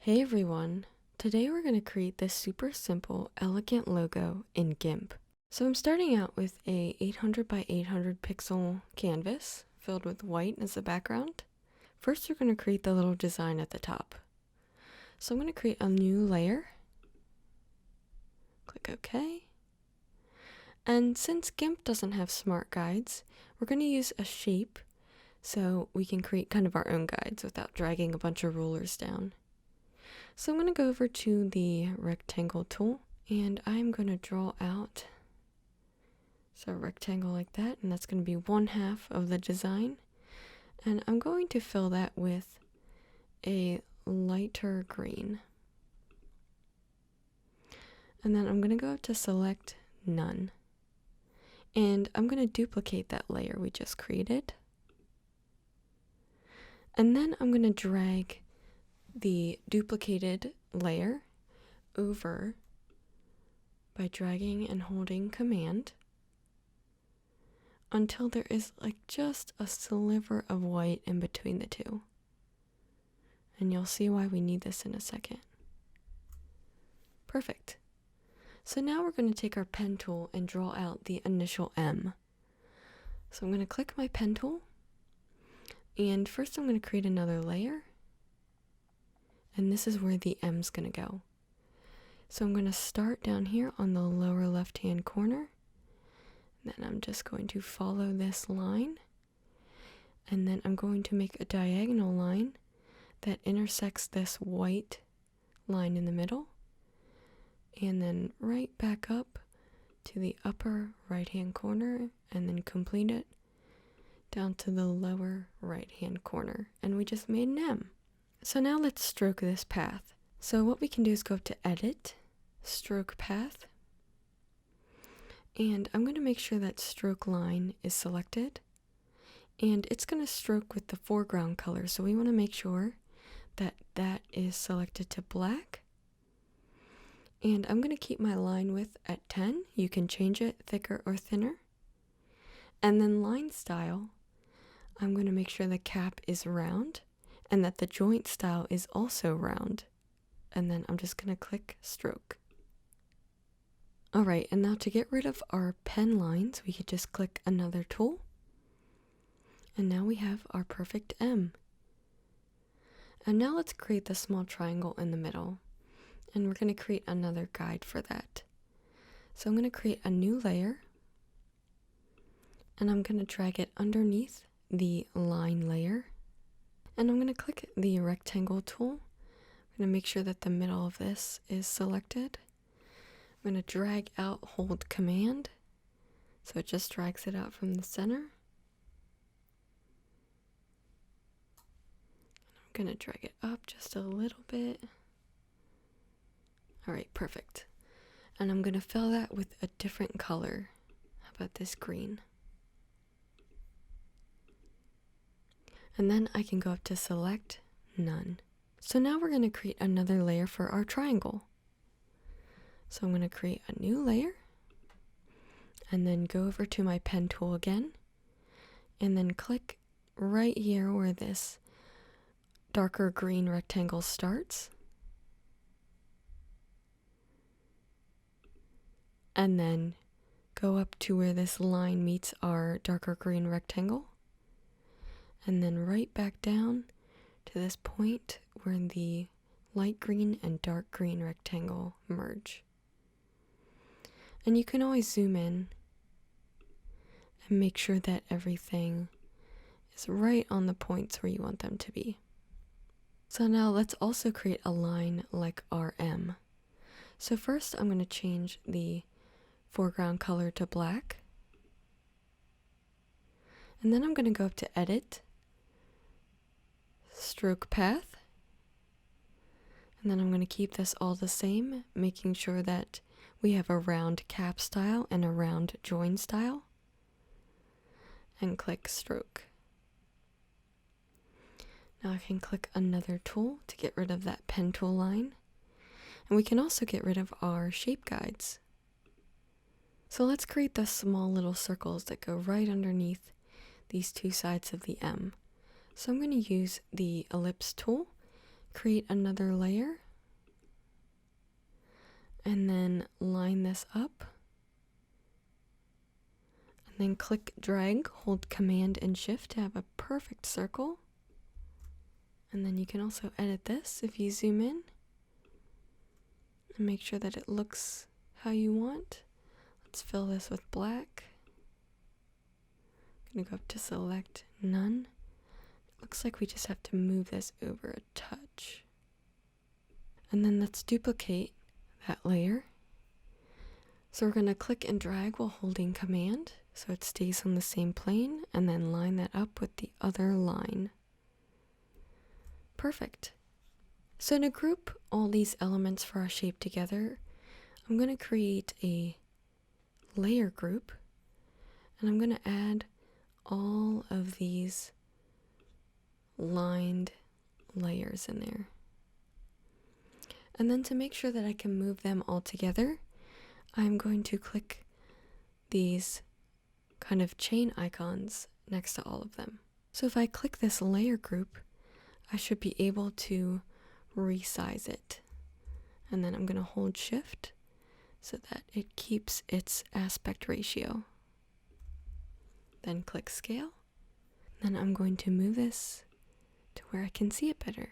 Hey everyone! Today we're going to create this super simple, elegant logo in Gimp. So I'm starting out with a 800 by 800 pixel canvas filled with white as the background. First we're going to create the little design at the top. So I'm going to create a new layer. Click OK. And since Gimp doesn't have smart guides, we're going to use a shape so we can create kind of our own guides without dragging a bunch of rulers down. So I'm going to go over to the rectangle tool and I'm going to draw out a rectangle like that, and that's going to be 1/2 of the design. And I'm going to fill that with a lighter green. And then I'm going to go to select none. And I'm going to duplicate that layer we just created. And then I'm going to drag the duplicated layer over by dragging and holding Command until there is like just a sliver of white in between the two. And you'll see why we need this in a second. Perfect. So now we're going to take our pen tool and draw out the initial M. So I'm going to click my pen tool, and first I'm going to create another layer. And this is where the M's going to go. So I'm going to start down here on the lower left-hand corner. And then I'm just going to follow this line. And then I'm going to make a diagonal line that intersects this white line in the middle. And then right back up to the upper right-hand corner and then complete it down to the lower right-hand corner. And we just made an M. So now let's stroke this path. So what we can do is go up to Edit, Stroke Path, and I'm going to make sure that stroke line is selected, and it's going to stroke with the foreground color, so we want to make sure that that is selected to black. And I'm going to keep my line width at 10. You can change it thicker or thinner. And then line style, I'm going to make sure the cap is round and that the joint style is also round. And then I'm just going to click stroke. Alright, and now to get rid of our pen lines, we could just click another tool. And now we have our perfect M. And now let's create the small triangle in the middle. And we're going to create another guide for that. So I'm going to create a new layer. And I'm going to drag it underneath the line layer. And I'm going to click the rectangle tool. I'm going to make sure that the middle of this is selected. I'm going to drag out, hold Command, so it just drags it out from the center. I'm going to drag it up just a little bit. Alright, perfect. And I'm going to fill that with a different color. How about this green? And then I can go up to select none. So now we're going to create another layer for our triangle. So I'm going to create a new layer and then go over to my pen tool again and then click right here where this darker green rectangle starts. And then go up to where this line meets our darker green rectangle. And then right back down to this point where the light green and dark green rectangle merge. And you can always zoom in and make sure that everything is right on the points where you want them to be. So now let's also create a line like our M. So first I'm going to change the foreground color to black. And then I'm going to go up to Edit, Stroke Path, and then I'm going to keep this all the same, making sure that we have a round cap style and a round join style, and click stroke. Now I can click another tool to get rid of that pen tool line, and we can also get rid of our shape guides. So let's create the small little circles that go right underneath these two sides of the M. So I'm going to use the ellipse tool, create another layer and then line this up. And then click drag, hold Command and Shift to have a perfect circle. And then you can also edit this if you zoom in and make sure that it looks how you want. Let's fill this with black. I'm gonna go up to select none. Looks like we just have to move this over a touch. And then let's duplicate that layer. So we're gonna click and drag while holding Command so it stays on the same plane, and then line that up with the other line. Perfect. So to group all these elements for our shape together, I'm gonna create a layer group, and I'm gonna add all of these lined layers in there. And then to make sure that I can move them all together, I'm going to click these kind of chain icons next to all of them. So if I click this layer group, I should be able to resize it. And then I'm going to hold Shift so that it keeps its aspect ratio. Then click Scale. Then I'm going to move this to where I can see it better.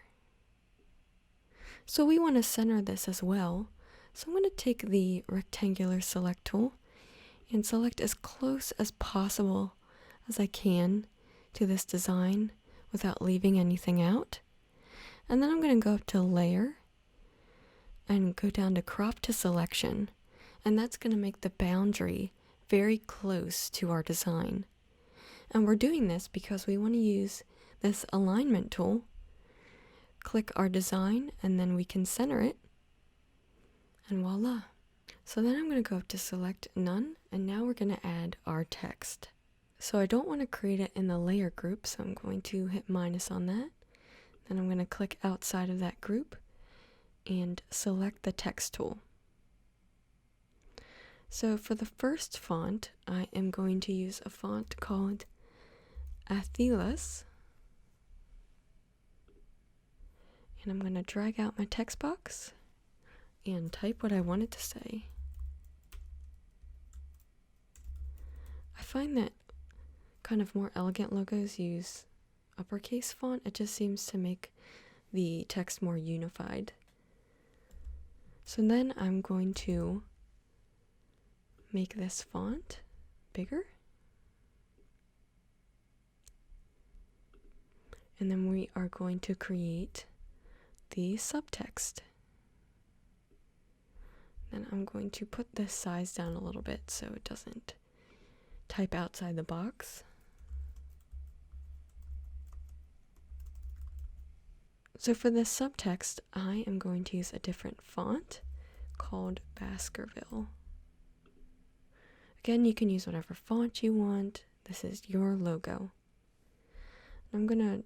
So we want to center this as well. So I'm going to take the rectangular select tool and select as close as possible as I can to this design without leaving anything out. And then I'm going to go up to Layer and go down to Crop to Selection. And that's going to make the boundary very close to our design. And we're doing this because we want to use this alignment tool, click our design, and then we can center it, and voila. So then I'm going to go up to select none, and now we're going to add our text. So I don't want to create it in the layer group, so I'm going to hit minus on that. Then I'm going to click outside of that group and select the text tool. So for the first font, I am going to use a font called Athelas. And I'm going to drag out my text box and type what I want it to say. I find that kind of more elegant logos use uppercase font. It just seems to make the text more unified. So then I'm going to make this font bigger. And then we are going to create the subtext. Then I'm going to put this size down a little bit so it doesn't type outside the box. So for this subtext, I am going to use a different font called Baskerville. Again, you can use whatever font you want. This is your logo. I'm going to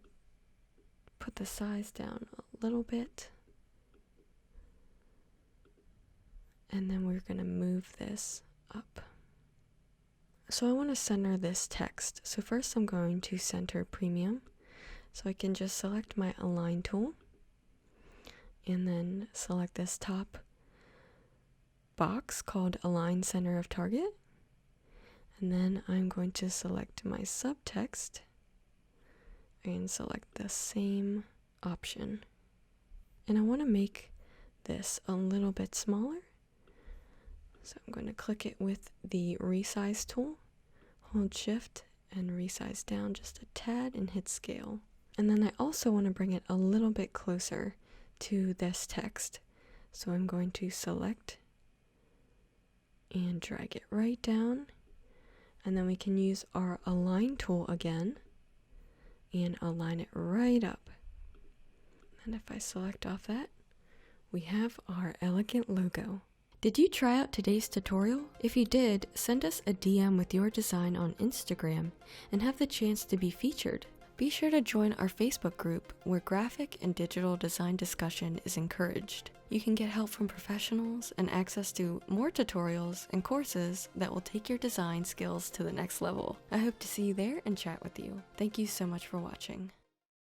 put the size down a little bit. And then we're going to move this up. So I want to center this text. So first I'm going to center premium. So I can just select my align tool and then select this top box called align center of target. And then I'm going to select my subtext and select the same option. And I want to make this a little bit smaller. So I'm going to click it with the resize tool, hold Shift and resize down just a tad and hit scale. And then I also want to bring it a little bit closer to this text. So I'm going to select and drag it right down. And then we can use our align tool again and align it right up. And if I select off that, we have our elegant logo. Did you try out today's tutorial? If you did, send us a DM with your design on Instagram and have the chance to be featured. Be sure to join our Facebook group where graphic and digital design discussion is encouraged. You can get help from professionals and access to more tutorials and courses that will take your design skills to the next level. I hope to see you there and chat with you. Thank you so much for watching.